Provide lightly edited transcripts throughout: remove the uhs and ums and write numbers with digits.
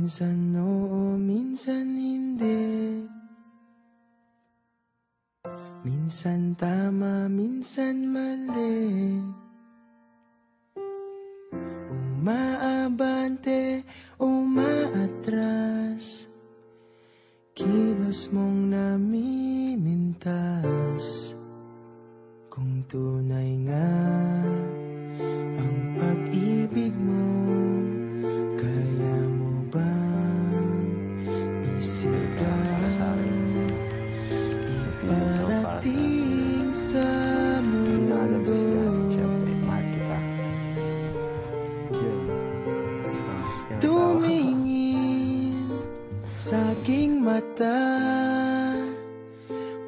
Minsan oo, minsan hindi. Minsan tama, minsan mali. Umaabante, umaatras. Kilos mong namimintas. Kung tunay nga ang pag-ibig mo, kaya mo bang isigang iparating sa mundo? Tumingin sa aking mata,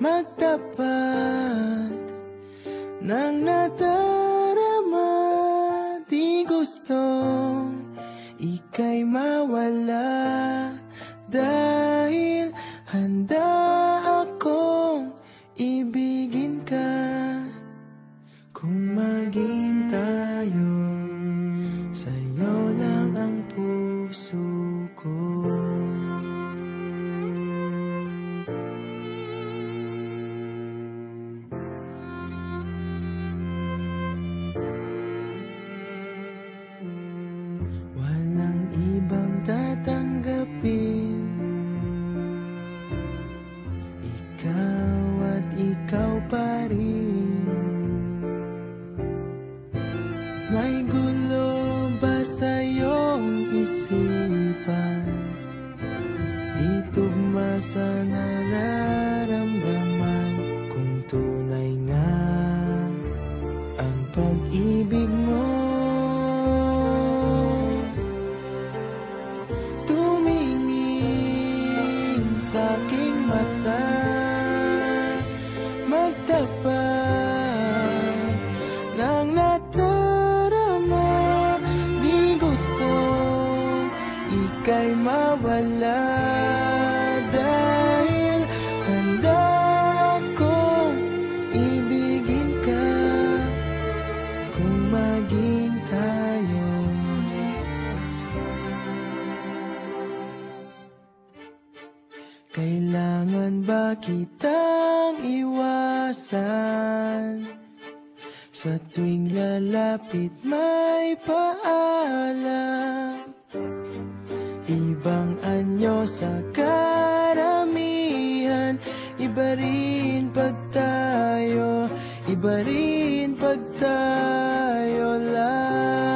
magtapat ng nadarama. Di gustong ika'y mawala, dahil handa akong ibigin ka. Kung maging tayo, sa'yo lang ang puso ko. Walang ibang tatanggapin, ikaw at ikaw pa rin. May gulo ba sa iyong isipan? Di tugma sa nararamdaman. Kung tunay nga ang pag-ibig mo, tumingin sa aking mata, magtapat ng nadarama. Di gustong ika'y mawala, dahil handa akong ibigin ka. Kung maging tayo, kailangan ba kitang iwasan? Sa tuwing lalapit may paalam, ibang anyo sa karamihan. Iba rin pag tayo, iba rin pag tayo lang.